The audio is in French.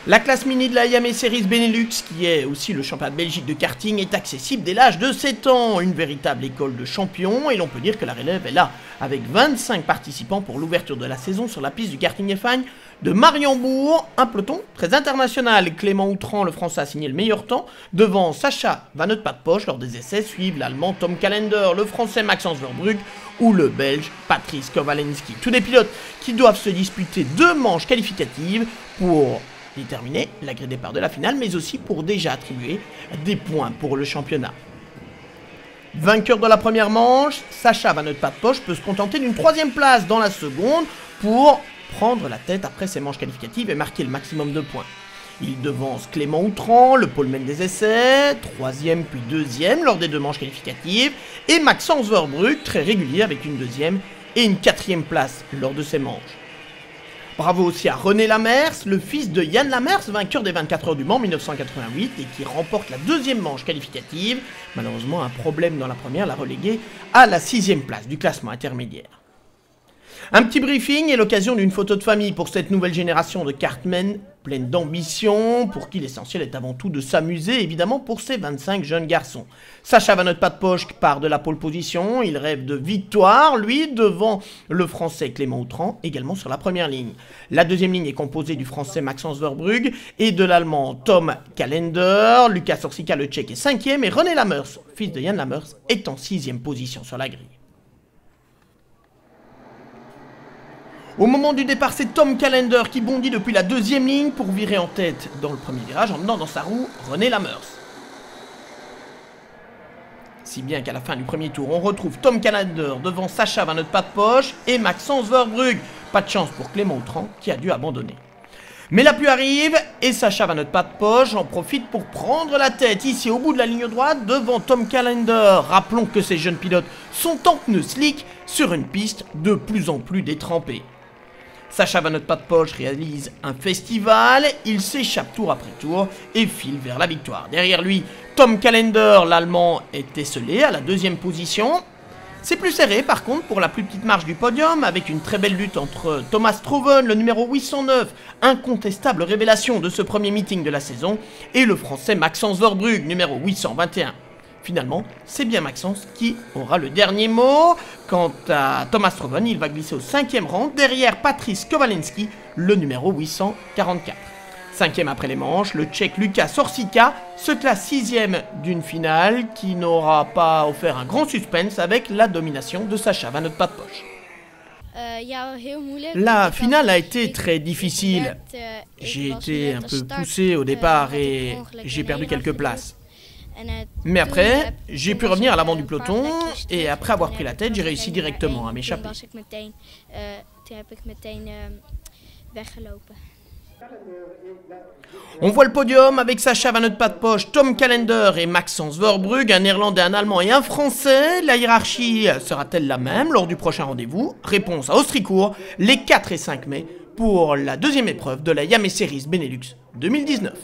La classe mini de la Yame Series Benelux, qui est aussi le championnat de Belgique de karting, est accessible dès l'âge de 7 ans. Une véritable école de champions, et l'on peut dire que la relève est là, avec 25 participants pour l'ouverture de la saison sur la piste du karting F1 de Mariembourg. Un peloton très international. Clément Outran, le français, a signé le meilleur temps. Devant Sacha Van Poche lors des essais, suivent l'allemand Tom Callender, le français Maxence Verbrugge ou le belge Patrice Kowalski. Tous des pilotes qui doivent se disputer 2 manches qualificatives pour déterminer la grille de départ de la finale, mais aussi pour déjà attribuer des points pour le championnat. Vainqueur de la première manche, Sacha Van Poche peut se contenter d'une 3e place dans la seconde pour prendre la tête après ses manches qualificatives et marquer le maximum de points. Il devance Clément Outran, le poleman des essais, 3e puis 2e lors des 2 manches qualificatives, et Maxence Verbrugge, très régulier avec une 2e et une 4e place lors de ses manches. Bravo aussi à René Lamers, le fils de Yann Lamers, vainqueur des 24 heures du Mans 1988 et qui remporte la 2e manche qualificative. Malheureusement, un problème dans la première l'a relégué à la 6e place du classement intermédiaire. Un petit briefing et l'occasion d'une photo de famille pour cette nouvelle génération de kartmen pleine d'ambition, pour qui l'essentiel est avant tout de s'amuser, évidemment pour ces 25 jeunes garçons. Sacha Van Poche part de la pole position, il rêve de victoire, lui, devant le français Clément Outran, également sur la première ligne. La 2e ligne est composée du français Maxence Verbrugge et de l'allemand Tom Callender. Lucas Orsica, le tchèque, est 5e, et René Lamers, fils de Yann Lamers, est en 6e position sur la grille. Au moment du départ, c'est Tom Callender qui bondit depuis la 2e ligne pour virer en tête dans le premier virage, emmenant dans sa roue René Lamers. Si bien qu'à la fin du premier tour, on retrouve Tom Callender devant Sacha Van Poche et Maxence Verbrugge. Pas de chance pour Clément Outran qui a dû abandonner. Mais la pluie arrive et Sacha Van Poche en profite pour prendre la tête ici au bout de la ligne droite devant Tom Callender. Rappelons que ces jeunes pilotes sont en pneus slick sur une piste de plus en plus détrempée. Sacha Van Poche réalise un festival, il s'échappe tour après tour et file vers la victoire. Derrière lui, Tom Callender, l'allemand, est esselé à la 2e position. C'est plus serré par contre pour la plus petite marche du podium, avec une très belle lutte entre Thomas Stroven, le numéro 809, incontestable révélation de ce premier meeting de la saison, et le français Maxence Verbrugge, numéro 821. Finalement, c'est bien Maxence qui aura le dernier mot. Quant à Thomas Stroven, il va glisser au 5e rang, derrière Patrice Kowalski, le numéro 844. 5e après les manches, le tchèque Lucas Orsica se classe 6e d'une finale qui n'aura pas offert un grand suspense avec la domination de Sacha Van Poche. La finale a été très difficile. J'ai été un peu poussé au départ et j'ai perdu quelques places. Mais après, j'ai pu revenir à l'avant du peloton et après avoir pris la tête, j'ai réussi directement à m'échapper. On voit le podium avec Sacha Van Poche, Tom Callender et Maxence Verbrugge, un Néerlandais, un Allemand et un Français. La hiérarchie sera-t-elle la même lors du prochain rendez-vous? Réponse à Austricourt, les 4 et 5 mai, pour la 2e épreuve de la Yame Series Benelux 2019.